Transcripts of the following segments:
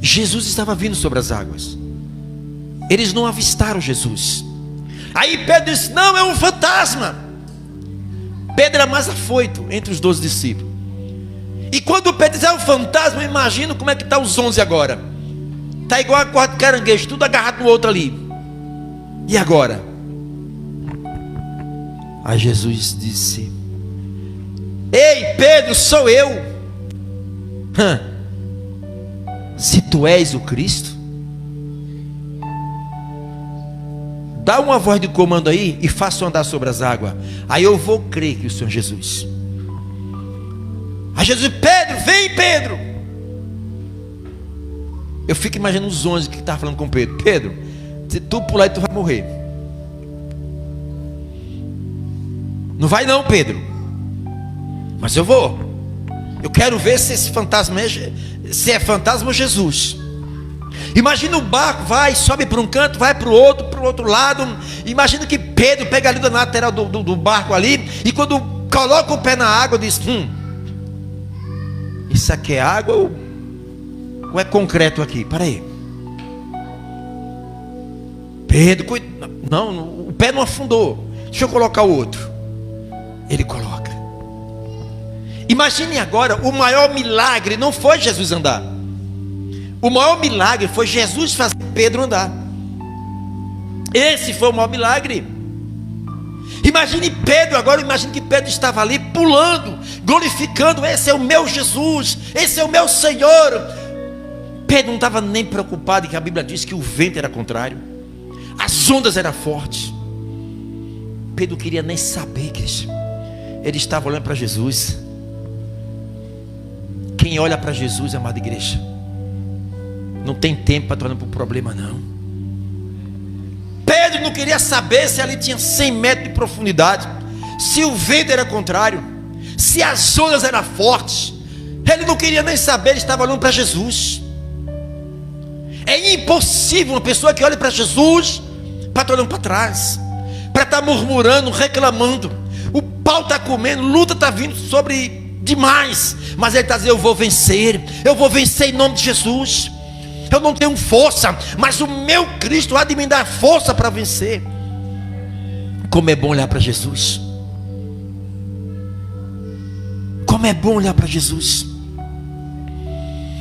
Jesus estava vindo sobre as águas. Eles não avistaram Jesus. Aí Pedro disse: não, é um fantasma. Pedro era mais afoito entre os 12 discípulos. E quando Pedro diz: é um fantasma, eu imagino como é que está os 11 agora. Está igual a corda de caranguejo, tudo agarrado no outro ali. E agora? Aí Jesus disse: ei Pedro, sou eu. Se tu és o Cristo, dá uma voz de comando aí e faça andar sobre as águas. Aí eu vou crer que o Senhor Jesus. Aí Jesus: Pedro, vem Pedro. Eu fico imaginando os 11 que estavam falando com Pedro: Pedro, se tu pular aí tu vai morrer. Não vai não, Pedro. Mas eu vou. Eu quero ver se esse fantasma se é fantasma ou Jesus. Imagina o barco, vai, sobe para um canto, vai para o outro lado. Imagina que Pedro pega ali da lateral do barco ali, e quando coloca o pé na água diz: isso aqui é água ou é concreto aqui? Para aí. Pedro, não, o pé não afundou. Deixa eu colocar o outro. Ele coloca. Imagine agora, o maior milagre não foi Jesus andar. O maior milagre foi Jesus fazer Pedro andar. Esse foi o maior milagre. Imagine Pedro agora, imagine que Pedro estava ali pulando, glorificando: esse é o meu Jesus, esse é o meu Senhor. Pedro não estava nem preocupado, que a Bíblia diz que o vento era contrário, as ondas eram fortes. Pedro não queria nem saber, igreja. Ele estava olhando para Jesus. Quem olha para Jesus, amada igreja, não tem tempo para estar olhando para o problema, não. Pedro não queria saber se ali tinha 100 metros de profundidade, se o vento era contrário, se as ondas eram fortes. Ele não queria nem saber, ele estava olhando para Jesus. É impossível uma pessoa que olha para Jesus para estar olhando para trás, para estar murmurando, reclamando. O pau está comendo, luta está vindo sobre demais, mas ele está dizendo: eu vou vencer em nome de Jesus. Eu não tenho força, mas o meu Cristo há de me dar força para vencer. Como é bom olhar para Jesus. Como é bom olhar para Jesus.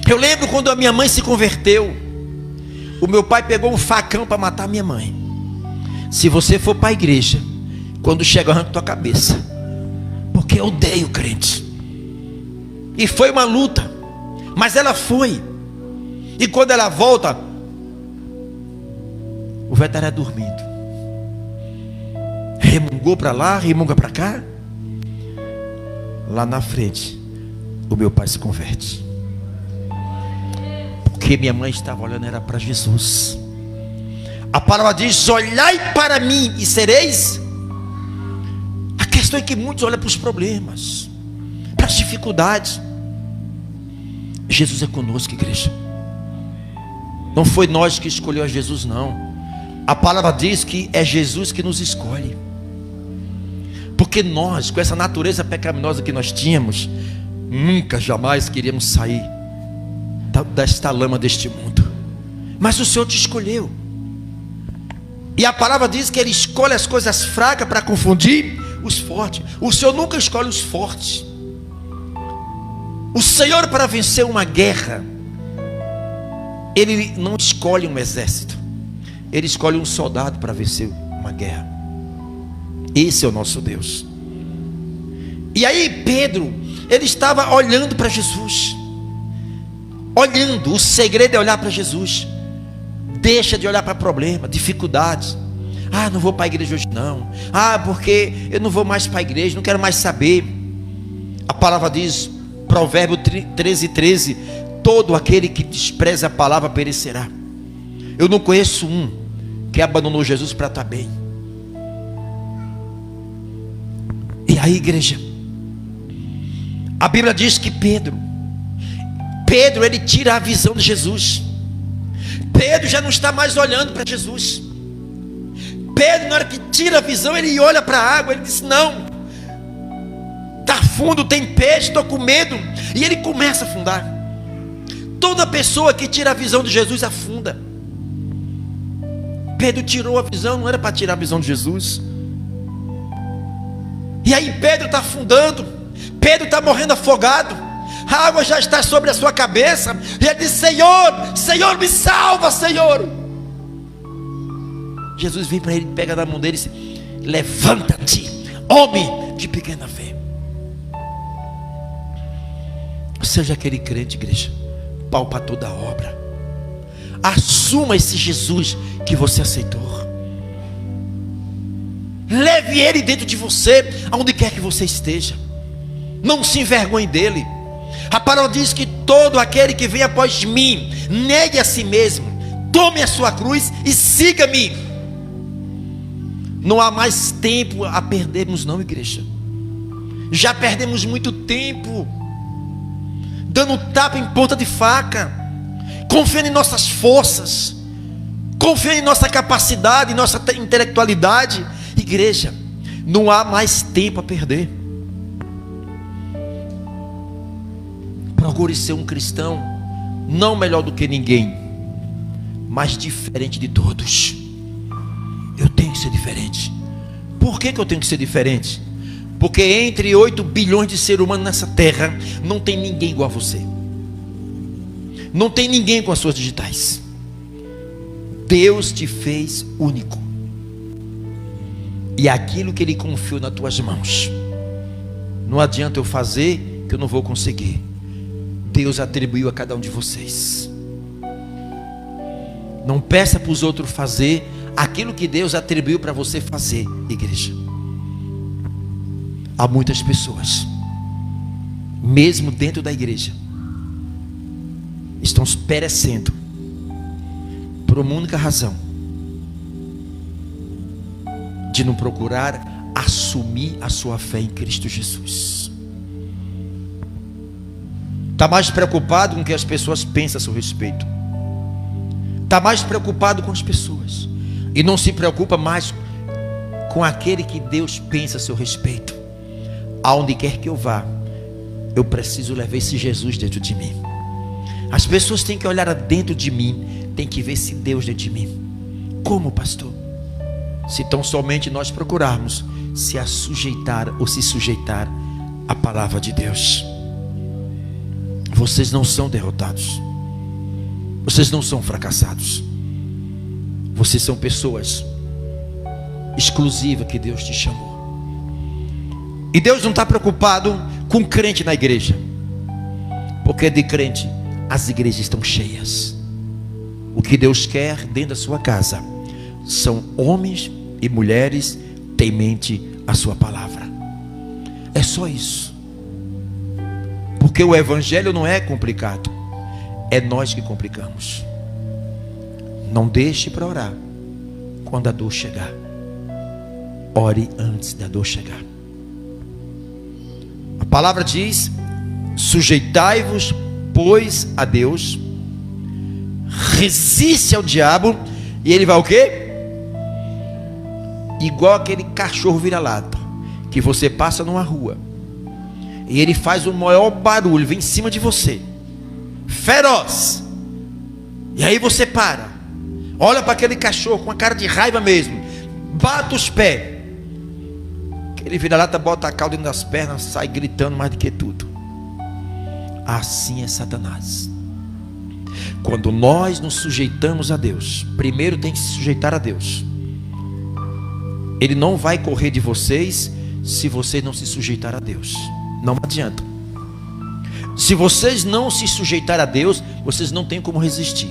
Eu lembro quando a minha mãe se converteu, o meu pai pegou um facão para matar a minha mãe. Se você for para a igreja, quando chega, arranca tua cabeça, porque eu odeio crente. E foi uma luta, mas ela foi. E quando ela volta, o velho estava dormindo. Remungou para lá, remunga para cá. Lá na frente, o meu pai se converte. Porque minha mãe estava olhando, era para Jesus. A palavra diz: olhai para mim e sereis. A questão é que muitos olham para os problemas, para as dificuldades. Jesus é conosco, igreja. Não foi nós que escolheu a Jesus, não. A palavra diz que é Jesus que nos escolhe. Porque nós, com essa natureza pecaminosa que nós tínhamos, nunca, jamais queríamos sair desta lama deste mundo. Mas o Senhor te escolheu. E a palavra diz que Ele escolhe as coisas fracas para confundir os fortes. O Senhor nunca escolhe os fortes. O Senhor, para vencer uma guerra, Ele não escolhe um exército. Ele escolhe um soldado para vencer uma guerra. Esse é o nosso Deus. E aí Pedro, ele estava olhando para Jesus. Olhando, o segredo é olhar para Jesus. Deixa de olhar para problema, dificuldades. Ah, não vou para a igreja hoje não. Ah, porque eu não vou mais para a igreja, não quero mais saber. A palavra diz, Provérbio 13:13, todo aquele que despreza a palavra perecerá. Eu não conheço um que abandonou Jesus para estar bem. E aí, igreja, a Bíblia diz que Pedro, ele tira a visão de Jesus. Pedro já não está mais olhando para Jesus. Pedro, na hora que tira a visão, ele olha para a água, ele diz: não, está fundo, tem peixe, estou com medo. E ele começa a afundar. Toda pessoa que tira a visão de Jesus afunda. Pedro tirou a visão, não era para tirar a visão de Jesus. E aí Pedro está afundando, Pedro está morrendo afogado, a água já está sobre a sua cabeça, e ele diz: Senhor, Senhor, me salva, Senhor. Jesus vem para ele, pega na mão dele e diz: levanta-te, homem de pequena fé. Seja aquele crente, igreja, pau para toda a obra. Assuma esse Jesus que você aceitou. Leve ele dentro de você, aonde quer que você esteja. Não se envergonhe dele. A palavra diz que todo aquele que vem após mim, negue a si mesmo, tome a sua cruz e siga-me. Não há mais tempo a perdermos, não, igreja. Já perdemos muito tempo dando tapa em ponta de faca, confiando em nossas forças, confiando em nossa capacidade, em nossa intelectualidade. Igreja, não há mais tempo a perder. Procure ser um cristão, não melhor do que ninguém, mas diferente de todos. Eu tenho que ser diferente. Por que eu tenho que ser diferente? Porque entre 8 bilhões de seres humanos nessa terra, não tem ninguém igual a você. Não tem ninguém com as suas digitais. Deus te fez único. E aquilo que Ele confiou nas tuas mãos, não adianta eu fazer, que eu não vou conseguir. Deus atribuiu a cada um de vocês. Não peça para os outros fazer aquilo que Deus atribuiu para você fazer, igreja. Há muitas pessoas, mesmo dentro da igreja, estão perecendo por uma única razão: de não procurar assumir a sua fé em Cristo Jesus. Está mais preocupado com o que as pessoas pensam a seu respeito. Está mais preocupado com as pessoas. E não se preocupa mais com aquele que Deus pensa a seu respeito. Aonde quer que eu vá, eu preciso levar esse Jesus dentro de mim. As pessoas têm que olhar dentro de mim, têm que ver esse Deus dentro de mim. Como, pastor? Se tão somente nós procurarmos se sujeitar à palavra de Deus. Vocês não são derrotados. Vocês não são fracassados. Vocês são pessoas exclusivas que Deus te chamou. E Deus não está preocupado com crente na igreja, porque de crente as igrejas estão cheias. O que Deus quer dentro da sua casa são homens e mulheres temente a sua palavra. É só isso. Porque o evangelho não é complicado, é nós que complicamos. Não deixe para orar quando a dor chegar. Ore antes da dor chegar. A palavra diz: sujeitai-vos, pois, a Deus, resiste ao diabo, e ele vai o quê? Igual aquele cachorro vira-lata, que você passa numa rua, e ele faz o maior barulho, vem em cima de você, feroz, e aí você para, olha para aquele cachorro com a cara de raiva mesmo, bate os pés, aquele vira-lata bota a cauda dentro das pernas, sai gritando mais do que tudo. Assim é Satanás. Quando nós nos sujeitamos a Deus, primeiro tem que se sujeitar a Deus. Ele não vai correr de vocês se vocês não se sujeitar a Deus. Não adianta. Se vocês não se sujeitar a Deus, vocês não têm como resistir.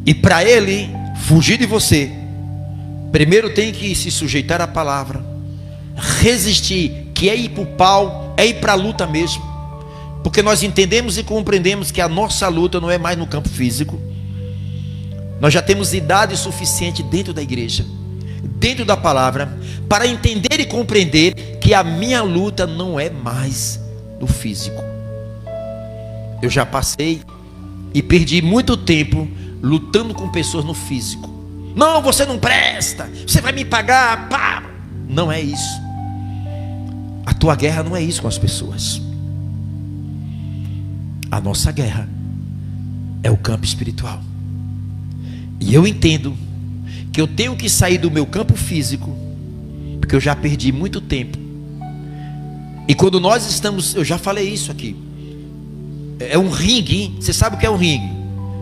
E para ele fugir de você, primeiro tem que se sujeitar à palavra, resistir, que é ir para o pau, é ir para a luta mesmo. Porque nós entendemos e compreendemos que a nossa luta não é mais no campo físico. Nós já temos idade suficiente dentro da igreja, dentro da palavra, para entender e compreender que a minha luta não é mais no físico. Eu já passei e perdi muito tempo lutando com pessoas no físico. Não, você não presta, você vai me pagar, pá. Não é isso. A tua guerra não é isso com as pessoas. A nossa guerra é o campo espiritual. E eu entendo que eu tenho que sair do meu campo físico, porque eu já perdi muito tempo. E quando nós estamos, eu já falei isso aqui, é um ringue, hein? Você sabe o que é um ringue?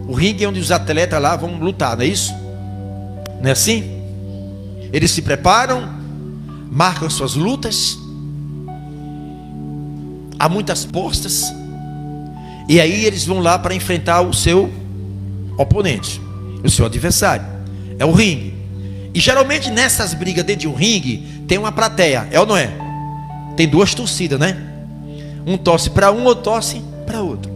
O ringue é onde os atletas lá vão lutar, não é isso? Não é assim? Eles se preparam, marcam suas lutas, há muitas postas, e aí eles vão lá para enfrentar o seu oponente, o seu adversário. É o ringue. E geralmente nessas brigas dentro de um ringue tem uma plateia, é ou não é? Tem duas torcidas, né? Um torce para um, outro torce para outro.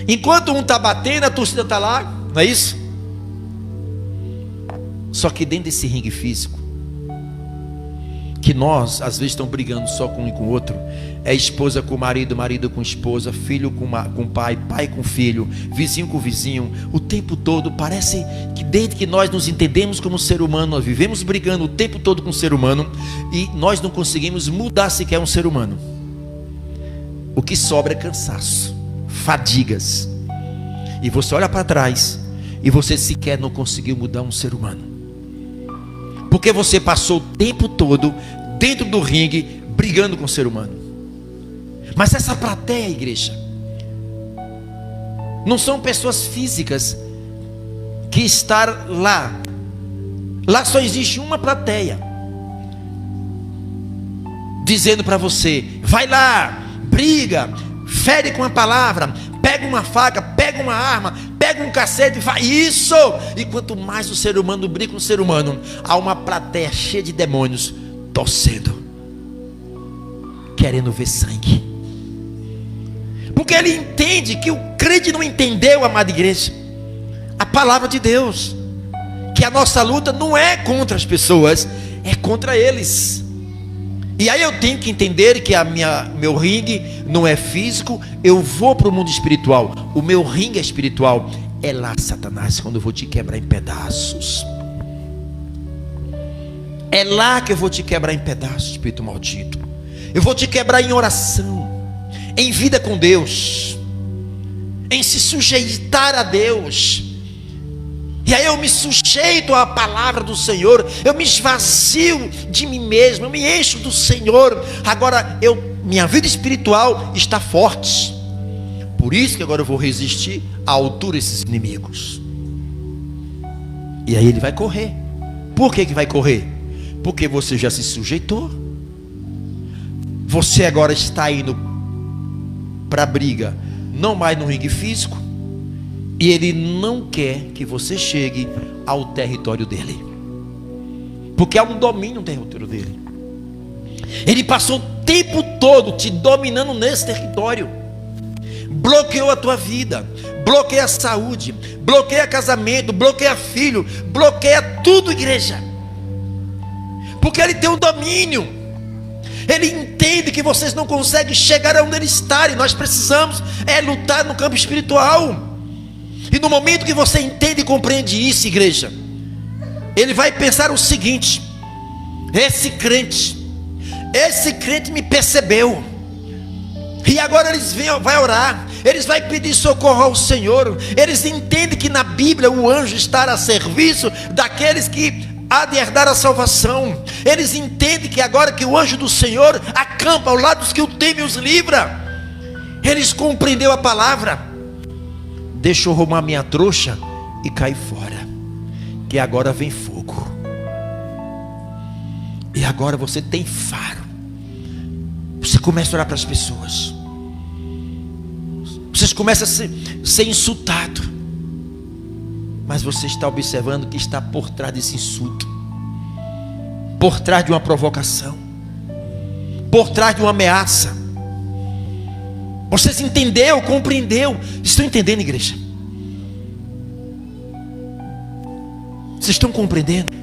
Enquanto um está batendo, a torcida está lá, não é isso? Só que dentro desse ringue físico, que nós às vezes estamos brigando só com um e com o outro, é esposa com marido, marido com esposa, filho com pai, pai com filho, vizinho com vizinho, o tempo todo. Parece que desde que nós nos entendemos como ser humano, nós vivemos brigando o tempo todo com o ser humano, e nós não conseguimos mudar sequer um ser humano. O que sobra é cansaço, fadigas, e você olha para trás e você sequer não conseguiu mudar um ser humano, porque você passou o tempo todo dentro do ringue brigando com o ser humano. Mas essa plateia, igreja, não são pessoas físicas que estão lá. Lá só existe uma plateia dizendo para você: vai lá, briga, fere com a palavra, pega uma faca, pega uma arma, pega um cacete e faz isso. E quanto mais o ser humano briga com o ser humano, há uma plateia cheia de demônios torcendo, querendo ver sangue. Porque ele entende que o crente não entendeu, amada igreja, a palavra de Deus, que a nossa luta não é contra as pessoas, é contra eles. E aí eu tenho que entender que meu ringue não é físico. Eu vou para o mundo espiritual. O meu ringue é espiritual. É lá, Satanás, quando eu vou te quebrar em pedaços. É lá que eu vou te quebrar em pedaços, espírito maldito. Eu vou te quebrar em oração, em vida com Deus, em se sujeitar a Deus. E aí eu me sujeito à palavra do Senhor, eu me esvazio de mim mesmo, eu me encho do Senhor. Agora minha vida espiritual está forte. Por isso que agora eu vou resistir à altura desses inimigos. E aí ele vai correr. Por que vai correr? Porque você já se sujeitou. Você agora está indo para a briga, não mais no ringue físico, e ele não quer que você chegue ao território dele, porque há um domínio no território dele. Ele passou o tempo todo te dominando nesse território. Bloqueou a tua vida, bloqueia a saúde, bloqueia casamento, bloqueia filho, bloqueia tudo, igreja, porque ele tem um domínio. Ele entende que vocês não conseguem chegar aonde ele está, e nós precisamos lutar no campo espiritual. E no momento que você entende e compreende isso, igreja, ele vai pensar o seguinte: esse crente me percebeu, e agora eles vai orar, eles vão pedir socorro ao Senhor. Eles entendem que na Bíblia o anjo está a serviço daqueles que há de herdar a salvação. Eles entendem que agora que o anjo do Senhor acampa ao lado dos que o temem e os livra. Eles compreenderam a palavra. Deixa eu arrumar minha trouxa e cair fora, que agora vem fogo. E agora você tem faro. Você começa a orar para as pessoas. Vocês começam a ser insultado, mas você está observando que está por trás desse insulto, por trás de uma provocação, por trás de uma ameaça. Vocês entenderam, compreendeu? Estão entendendo, igreja? Vocês estão compreendendo?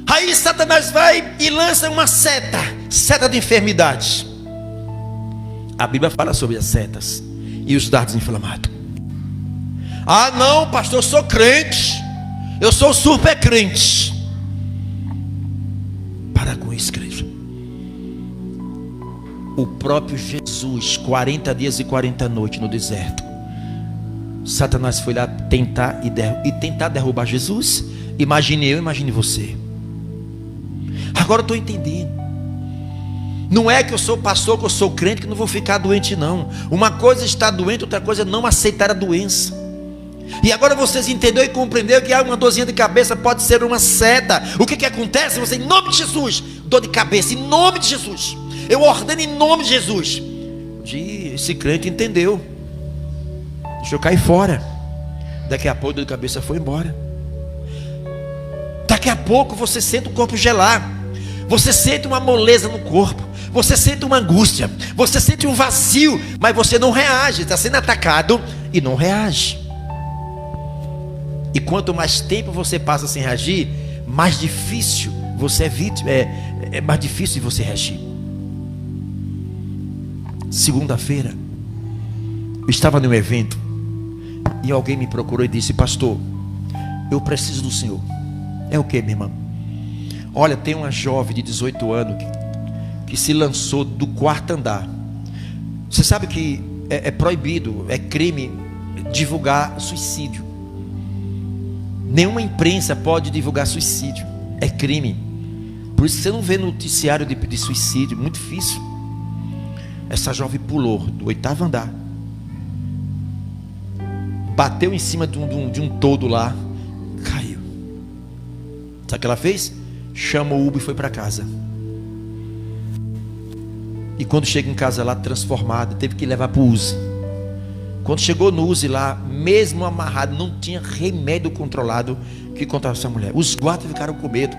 Aí Satanás vai e lança uma seta de enfermidade. A Bíblia fala sobre as setas e os dardos inflamados. Ah não, pastor, eu sou crente, eu sou super crente. Para com isso, igreja. O próprio Jesus Jesus 40 dias e 40 noites no deserto, Satanás foi lá tentar derrubar Jesus. Imagine eu, imagine você. Agora eu estou entendendo. Não é que eu sou pastor, que eu sou crente, que não vou ficar doente, não. Uma coisa é estar doente, outra coisa é não aceitar a doença. E agora vocês entenderam e compreenderam que uma dorzinha de cabeça pode ser uma seta. O que acontece? Você, em nome de Jesus, dor de cabeça, em nome de Jesus, eu ordeno em nome de Jesus. Esse crente entendeu. Deixa eu cair fora. Daqui a pouco a dor de cabeça foi embora. Daqui a pouco você sente o corpo gelar. Você sente uma moleza no corpo. Você sente uma angústia. Você sente um vazio. Mas você não reage. Está sendo atacado e não reage. E quanto mais tempo você passa sem reagir, mais difícil você é vítima. É mais difícil de você reagir. Segunda-feira, eu estava num evento e alguém me procurou e disse: pastor, eu preciso do senhor. É o que, minha irmã? Olha, tem uma jovem de 18 anos que se lançou do 4º andar. Você sabe que é proibido, é crime divulgar suicídio. Nenhuma imprensa pode divulgar suicídio. É crime. Por isso você não vê noticiário de suicídio. Muito difícil. Essa jovem pulou do 8º andar, bateu em cima de um toldo lá, caiu. Sabe o que ela fez? Chamou o Uber e foi para casa. E quando chega em casa lá, transformada, teve que levar para o USE. Quando chegou no USE lá, mesmo amarrado, não tinha remédio controlado que controlava essa mulher. Os guardas ficaram com medo.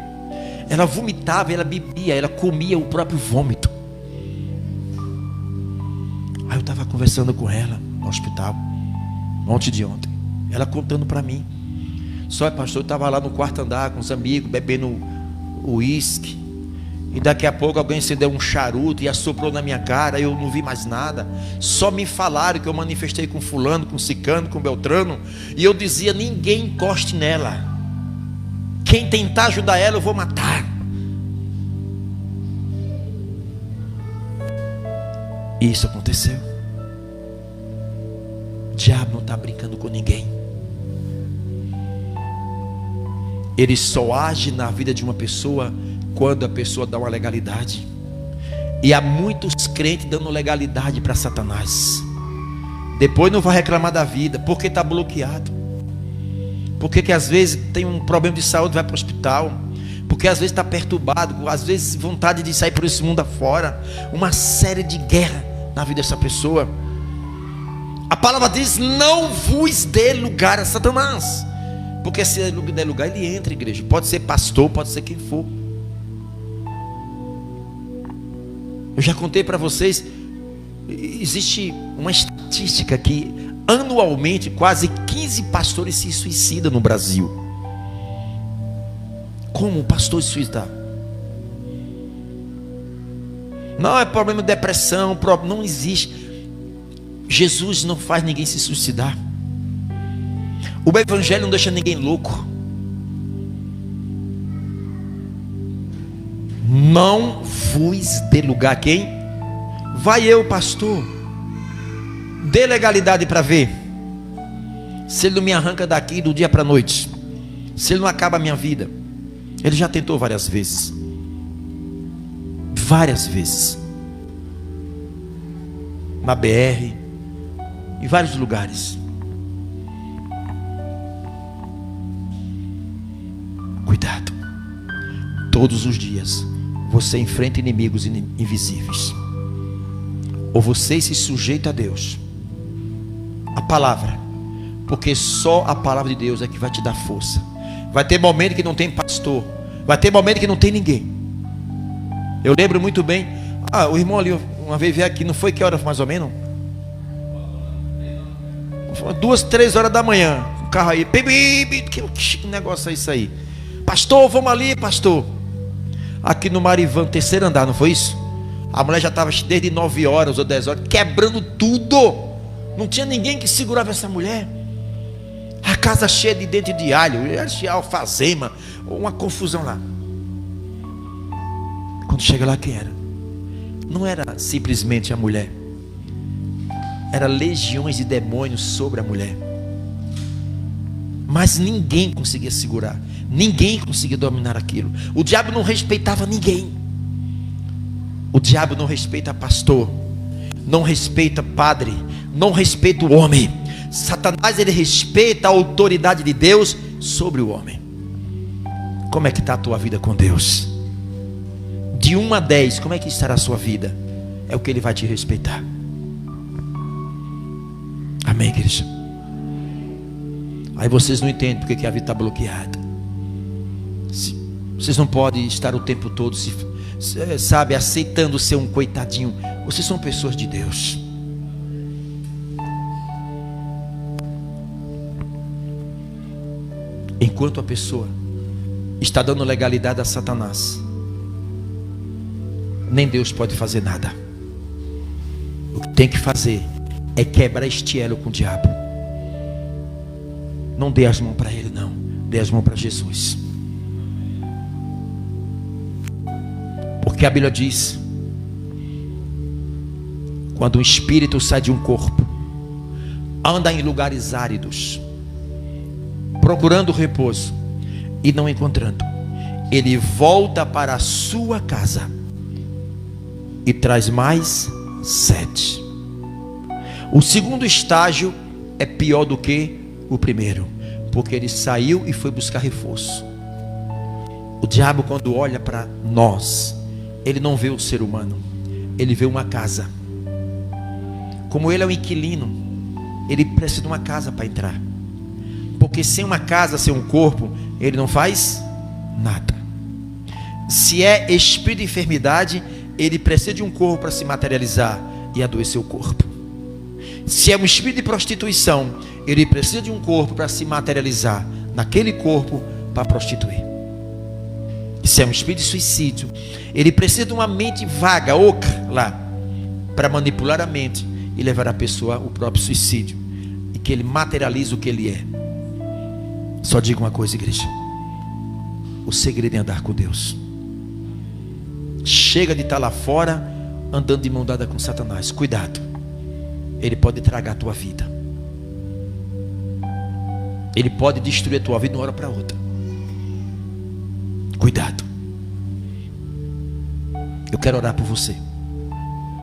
Ela vomitava, ela bebia, ela comia o próprio vômito. Aí eu estava conversando com ela no hospital ontem de ontem. Ela contando para mim. Só, pastor, eu estava lá no 4º andar com os amigos, bebendo uísque. E daqui a pouco alguém acendeu um charuto e assoprou na minha cara. Eu não vi mais nada. Só me falaram que eu manifestei com fulano, com cicano, com beltrano. E eu dizia: ninguém encoste nela. Quem tentar ajudar ela, eu vou matar. E isso aconteceu. O diabo não está brincando com ninguém. Ele só age na vida de uma pessoa quando a pessoa dá uma legalidade. E há muitos crentes dando legalidade para Satanás. Depois não vai reclamar da vida, porque está bloqueado. Porque que às vezes tem um problema de saúde, vai para o hospital. Porque às vezes está perturbado, às vezes vontade de sair por esse mundo afora. Uma série de guerra na vida dessa pessoa. A palavra diz: não vos dê lugar a Satanás. Porque se ele der lugar, ele entra, igreja. Pode ser pastor, pode ser quem for. Eu já contei para vocês, existe uma estatística que anualmente quase 15 pastores se suicidam no Brasil. Como um pastor se suicidar? Não é problema de depressão, não existe. Jesus não faz ninguém se suicidar. O evangelho não deixa ninguém louco. Não vos dê lugar a quem? Vai eu, pastor, dê legalidade para ver se ele não me arranca daqui do dia para a noite, se ele não acaba a minha vida. Ele já tentou várias vezes. Várias vezes. Na BR, em vários lugares. Cuidado. Todos os dias você enfrenta inimigos invisíveis. Ou você se sujeita a Deus, a palavra, porque só a palavra de Deus é que vai te dar força. Vai ter momento que não tem pastor, vai ter momento que não tem ninguém. Eu lembro muito bem, o irmão ali uma vez veio aqui, não foi que hora mais ou menos? 2, 3 horas da manhã, o carro aí, que negócio é isso aí? Pastor, vamos ali, pastor. Aqui no Marivan, 3º andar, não foi isso? A mulher já estava desde 9 horas ou 10 horas, quebrando tudo. Não tinha ninguém que segurava essa mulher. A casa cheia de dente de alho, alfazema, uma confusão lá. Quando chega lá, quem era? Não era simplesmente a mulher, Era legiões de demônios sobre a mulher. Mas ninguém conseguia segurar. Ninguém conseguia dominar aquilo. O diabo não respeitava ninguém. O diabo não respeita pastor, não respeita padre, não respeita o homem. Satanás, ele respeita a autoridade de Deus sobre o homem. Como é que está a tua vida com Deus? De 1 a 10, como é que estará a sua vida? É o que ele vai te respeitar. Amém, igreja? Aí vocês não entendem porque que a vida está bloqueada. Vocês não podem estar o tempo todo sabe, aceitando ser um coitadinho. Vocês são pessoas de Deus. Enquanto a pessoa está dando legalidade a Satanás, nem Deus pode fazer nada. O que tem que fazer é quebrar este elo com o diabo. Não dê as mãos para ele, não. Dê as mãos para Jesus. Porque a Bíblia diz: quando um espírito sai de um corpo, anda em lugares áridos, procurando repouso, e não encontrando, ele volta para a sua casa e traz mais sede. O segundo estágio é pior do que o primeiro, porque ele saiu e foi buscar reforço. O diabo, quando olha para nós, ele não vê o ser humano, ele vê uma casa. Como ele é um inquilino, ele precisa de uma casa para entrar, porque sem uma casa, sem um corpo, ele não faz nada. Se é espírito de enfermidade, ele precisa de um corpo para se materializar e adoecer o corpo. Se é um espírito de prostituição, ele precisa de um corpo para se materializar naquele corpo para prostituir. Se é um espírito de suicídio, ele precisa de uma mente vaga, oca lá, para manipular a mente e levar a pessoa ao próprio suicídio, e que ele materialize o que ele é. Só digo uma coisa, igreja: o segredo é andar com Deus. Chega de estar lá fora andando de mão dada com Satanás. Cuidado, ele pode tragar a tua vida. Ele pode destruir a tua vida de uma hora para outra. Cuidado. Eu quero orar por você.